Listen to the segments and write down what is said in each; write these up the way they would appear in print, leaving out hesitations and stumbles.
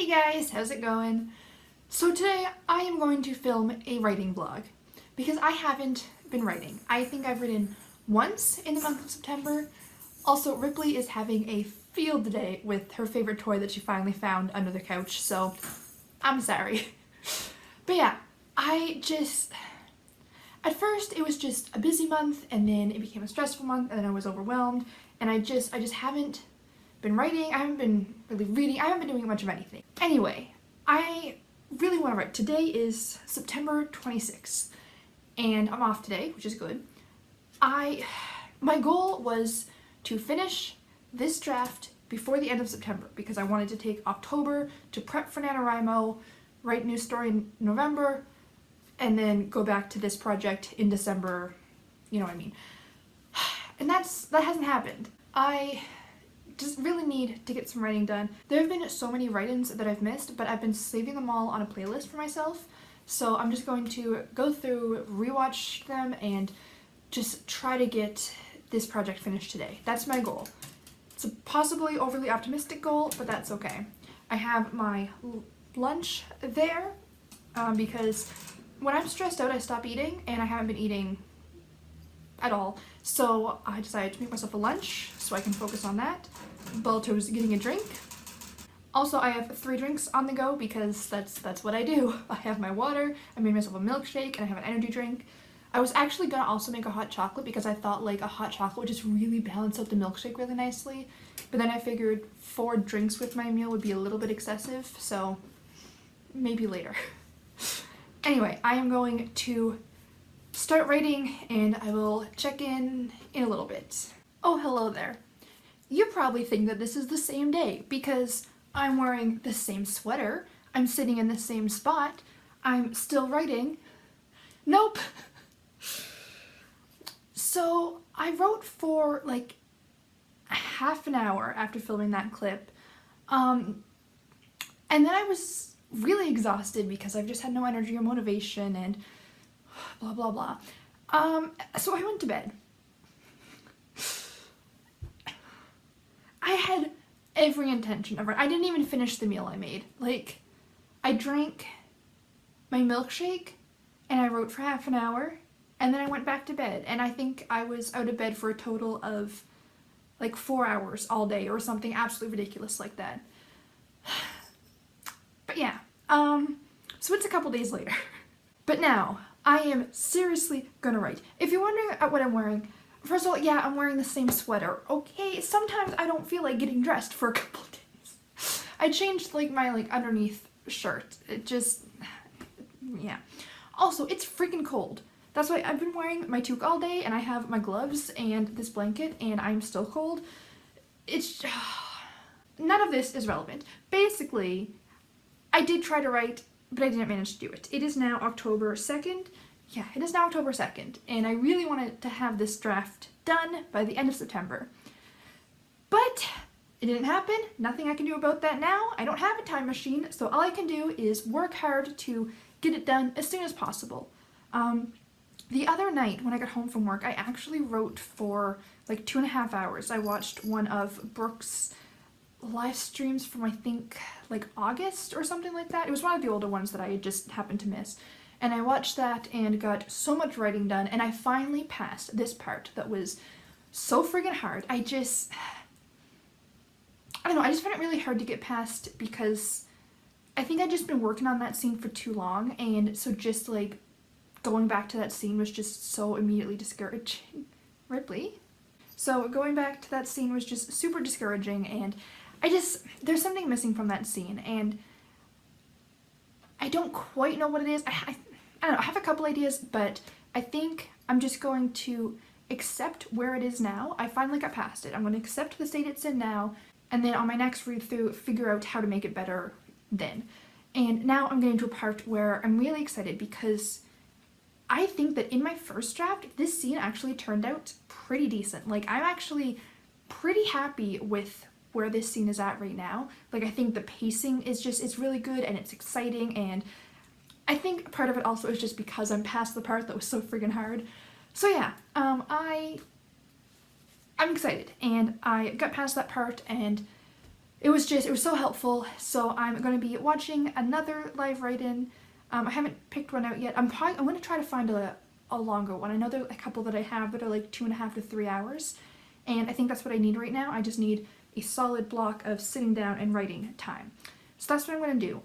Hey guys, how's it going? So today I am going to film a writing vlog because I haven't been writing. I think I've written once in the month of September. Also, Ripley is having a field day with her favorite toy that she finally found under the couch, so I'm sorry. But yeah, at first it was just a busy month, and then it became a stressful month, and then I was overwhelmed, and I just haven't been writing, I haven't been really reading, I haven't been doing much of anything. Anyway, I really want to write. Today is September 26th, and I'm off today, which is good. My goal was to finish this draft before the end of September because I wanted to take October to prep for Nanowrimo, write a new story in November, and then go back to this project in December, you know what I mean. And that hasn't happened. I just really need to get some writing done. There have been so many write-ins that I've missed, but I've been saving them all on a playlist for myself. So I'm just going to go through, rewatch them, and just try to get this project finished today. That's my goal. It's a possibly overly optimistic goal, but that's okay. I have my lunch there because when I'm stressed out I stop eating, and I haven't been eating at all. So I decided to make myself a lunch so I can focus on that. Balto's getting a drink. Also, I have 3 drinks on the go because that's what I do. I have my water, I made myself a milkshake, and I have an energy drink. I was actually gonna also make a hot chocolate because I thought like a hot chocolate would just really balance out the milkshake really nicely. But then I figured 4 drinks with my meal would be a little bit excessive, so maybe later. Anyway, I am going to start writing, and I will check in a little bit. Oh, hello there. You probably think that this is the same day because I'm wearing the same sweater, I'm sitting in the same spot, I'm still writing. Nope. So I wrote for like half an hour after filming that clip, and then I was really exhausted because I've just had no energy or motivation and blah blah blah. So I went to bed. I had every intention of it. I didn't even finish the meal I made. Like, I drank my milkshake and I wrote for half an hour, and then I went back to bed, and I think I was out of bed for a total of like 4 hours all day or something absolutely ridiculous like that. But yeah, so it's a couple days later. But now, I am seriously gonna write. If you're wondering what I'm wearing, first of all, yeah, I'm wearing the same sweater. Okay, sometimes I don't feel like getting dressed for a couple days. I changed like my underneath shirt. It just, yeah. Also, it's freaking cold. That's why I've been wearing my toque all day, and I have my gloves and this blanket, and I'm still cold. It's none of this is relevant. Basically, I did try to write, but I didn't manage to do it. It is now October 2nd. Yeah, it is now October 2nd, and I really wanted to have this draft done by the end of September. But it didn't happen. Nothing I can do about that now. I don't have a time machine, so all I can do is work hard to get it done as soon as possible. The other night when I got home from work, I actually wrote for like 2.5 hours. I watched one of Brooke's live streams from I think like August or something like that. It was one of the older ones that I just happened to miss. And I watched that and got so much writing done, and I finally passed this part that was so friggin' hard. I don't know, I just found it really hard to get past because I think I'd just been working on that scene for too long, and so just like going back to that scene was just so immediately discouraging. Ripley? So going back to that scene was just super discouraging, and there's something missing from that scene, and I don't quite know what it is. I don't know, I have a couple ideas, but I think I'm just going to accept where it is now. I finally got past it. I'm going to accept the state it's in now, and then on my next read through, figure out how to make it better then. And now I'm getting to a part where I'm really excited because I think that in my first draft, this scene actually turned out pretty decent. Like, I'm actually pretty happy with where this scene is at right now. Like, I think the pacing is it's really good, and it's exciting, and I think part of it also is just because I'm past the part that was so friggin' hard. So yeah, I'm excited, and I got past that part, and it was so helpful. So I'm going to be watching another live write-in. I haven't picked one out yet. I'm going to try to find a longer one. I know there are a couple that I have that are like 2.5 to 3 hours, and I think that's what I need right now. I just need a solid block of sitting down and writing time. So that's what I'm going to do.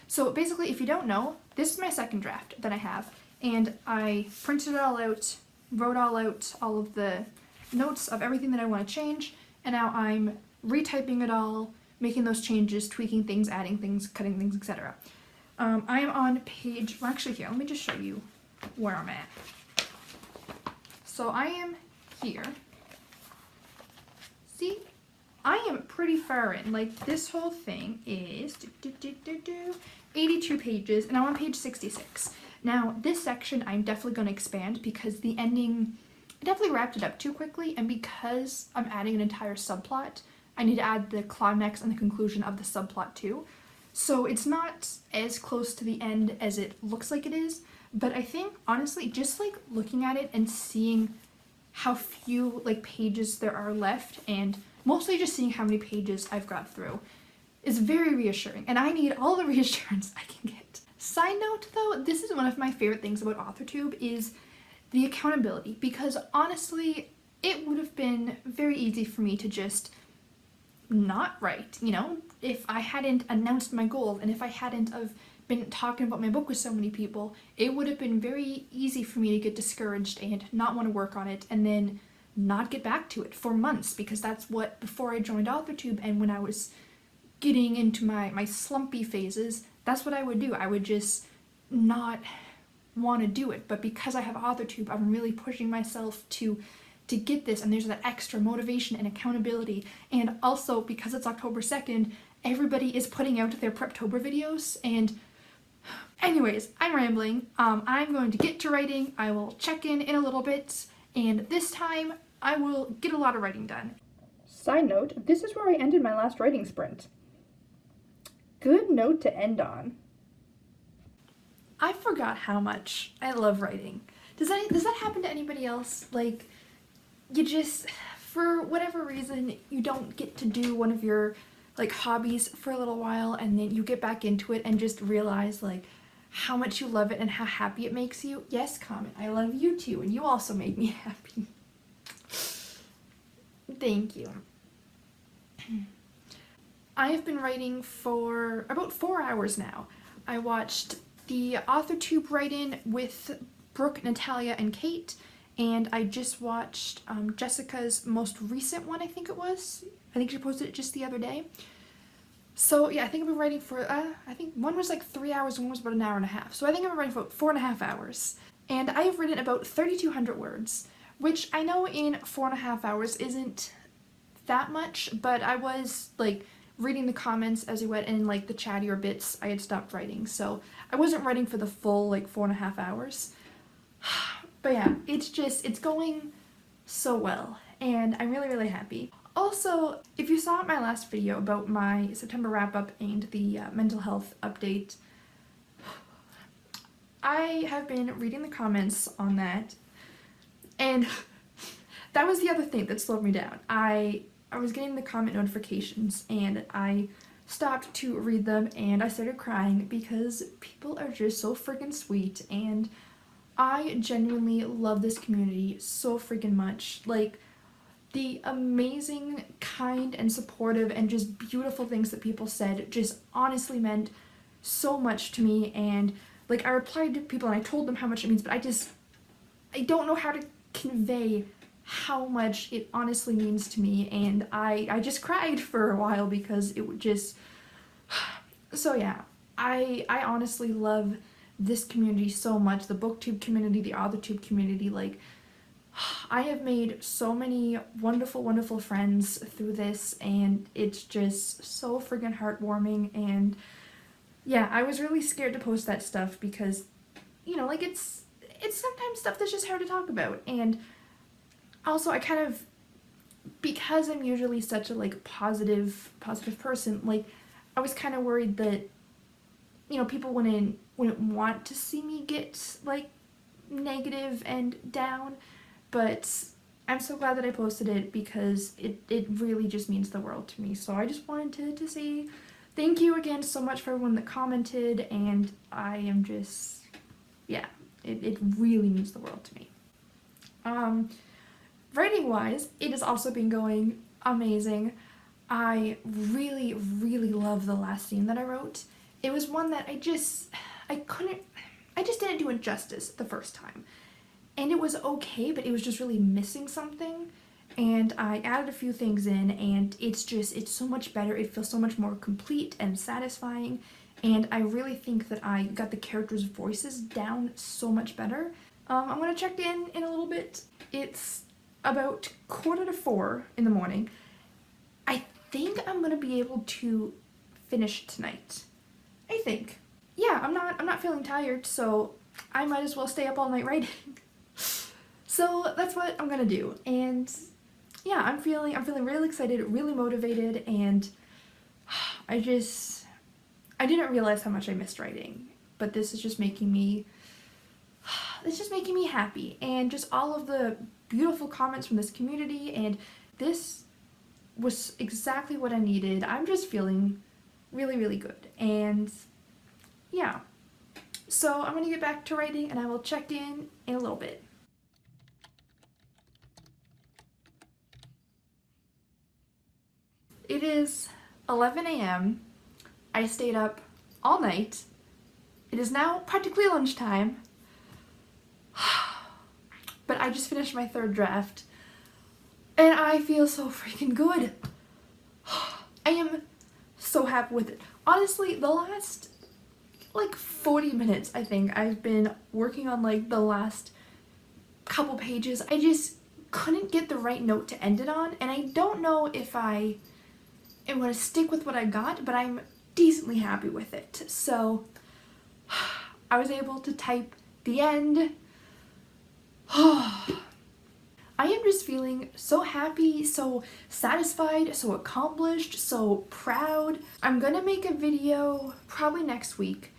So basically, if you don't know, this is my second draft that I have, and I printed it all out, wrote all of the notes of everything that I want to change, and now I'm retyping it all, making those changes, tweaking things, adding things, cutting things, etc. I am on page, well actually here, let me just show you where I'm at. So I am here. See? I am pretty far in. Like, this whole thing is 82 pages, and I'm on page 66. Now, this section I'm definitely going to expand because the ending, I definitely wrapped it up too quickly, and because I'm adding an entire subplot, I need to add the climax and the conclusion of the subplot too. So it's not as close to the end as it looks like it is, but I think, honestly, just like looking at it and seeing how few like pages there are left, and mostly just seeing how many pages I've got through, is very reassuring, and I need all the reassurance I can get. Side note though, this is one of my favorite things about AuthorTube is the accountability, because honestly, it would have been very easy for me to just not write, you know, if I hadn't announced my goals and if I hadn't have been talking about my book with so many people, it would have been very easy for me to get discouraged and not want to work on it and then not get back to it for months, because that's what, before I joined AuthorTube and when I was getting into my slumpy phases, that's what I would do. I would just not want to do it, but because I have AuthorTube, I'm really pushing myself to get this, and there's that extra motivation and accountability, and also because it's October 2nd, everybody is putting out their Preptober videos, and anyways, I'm rambling. I'm going to get to writing. I will check in a little bit, and this time I will get a lot of writing done. Side note, this is where I ended my last writing sprint. Good note to end on. I forgot how much I love writing. Does that happen to anybody else? Like, you just, for whatever reason, you don't get to do one of your like hobbies for a little while, and then you get back into it and just realize like how much you love it and how happy it makes you. Yes, comment, I love you too, and you also made me happy. Thank you. I have been writing for about 4 hours now. I watched the AuthorTube write-in with Brooke, Natalia, and Kate, and I just watched Jessica's most recent one, I think it was. I think she posted it just the other day. So yeah, I think I've been writing for, I think one was like 3 hours, one was about an hour and a half. So I think I've been writing for 4.5 hours. And I have written about 3,200 words, which I know in 4.5 hours isn't that much, but I was like reading the comments as I went, and like the chattier bits I had stopped writing. So I wasn't writing for the full like 4.5 hours. But yeah, it's going so well, and I'm really, really happy. Also, if you saw my last video about my September wrap-up and the mental health update, I have been reading the comments on that, and that was the other thing that slowed me down. I was getting the comment notifications, and I stopped to read them, and I started crying because people are just so freaking sweet, and I genuinely love this community so freaking much. Like, the amazing, kind, and supportive, and just beautiful things that people said just honestly meant so much to me, and like I replied to people and I told them how much it means, but I don't know how to convey how much it honestly means to me, and I just cried for a while because it would just, so yeah, I honestly love this community so much, the booktube community, the AuthorTube community. Like, I have made so many wonderful, wonderful friends through this, and it's just so friggin' heartwarming. And yeah, I was really scared to post that stuff because, you know, like it's sometimes stuff that's just hard to talk about. And also I kind of, because I'm usually such a like positive person, like I was kind of worried that, you know, people wouldn't want to see me get like negative and down, but I'm so glad that I posted it because it really just means the world to me. So I just wanted to say thank you again so much for everyone that commented, and I am just, yeah, it really means the world to me. Writing wise, it has also been going amazing. I really, really love the last scene that I wrote. It was one that I just didn't do it justice the first time. And it was okay, but it was just really missing something. And I added a few things in, and it's so much better. It feels so much more complete and satisfying. And I really think that I got the characters' voices down so much better. I'm gonna check in a little bit. It's about 3:45 in the morning. I think I'm gonna be able to finish tonight. I think. Yeah, I'm not feeling tired, so I might as well stay up all night writing. So that's what I'm gonna do. And yeah, I'm feeling really excited, really motivated, and I didn't realize how much I missed writing, but this is just making me happy, and just all of the beautiful comments from this community, and this was exactly what I needed. I'm just feeling really, really good, and yeah. So I'm gonna get back to writing, and I will check in a little bit. It is 11 a.m. I stayed up all night. It is now practically lunchtime. But I just finished my 3rd draft, and I feel so freaking good. I am so happy with it. Honestly, the last like 40 minutes, I think, I've been working on like the last couple pages. I just couldn't get the right note to end it on, and I don't know if I am going to stick with what I got, but I'm decently happy with it. So I was able to type the end. I am just feeling so happy, so satisfied, so accomplished, so proud. I'm gonna make a video probably next week,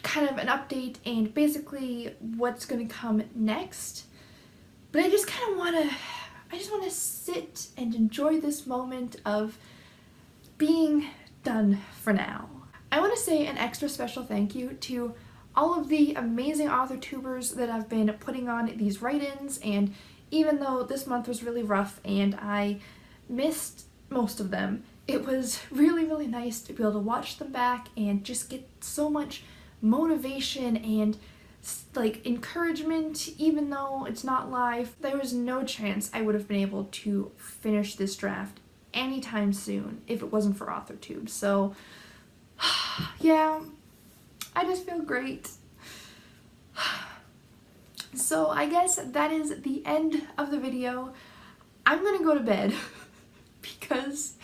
kind of an update and basically what's gonna come next. But I just want to sit and enjoy this moment of being done for now. I want to say an extra special thank you to all of the amazing author tubers that have been putting on these write-ins, and even though this month was really rough and I missed most of them, it was really, really nice to be able to watch them back and just get so much motivation and like encouragement. Even though it's not live, there was no chance I would have been able to finish this draft anytime soon if it wasn't for AuthorTube. So yeah, I just feel great. So I guess that is the end of the video. I'm gonna go to bed because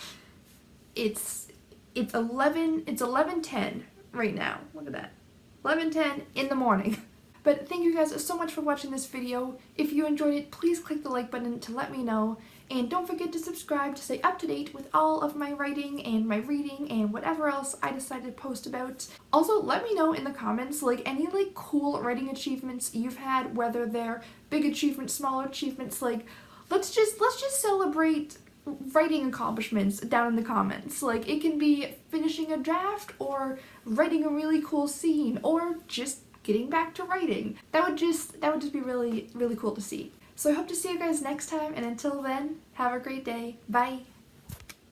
it's 11:10 right now. Look at that. 11:10 in the morning. But thank you guys so much for watching this video. If you enjoyed it, please click the like button to let me know. And don't forget to subscribe to stay up to date with all of my writing and my reading and whatever else I decide to post about. Also, let me know in the comments like any like cool writing achievements you've had, whether they're big achievements, small achievements. Like let's just celebrate writing accomplishments down in the comments. Like it can be finishing a draft or writing a really cool scene or just getting back to writing. That would just be really, really cool to see. So I hope to see you guys next time, and until then, have a great day. Bye!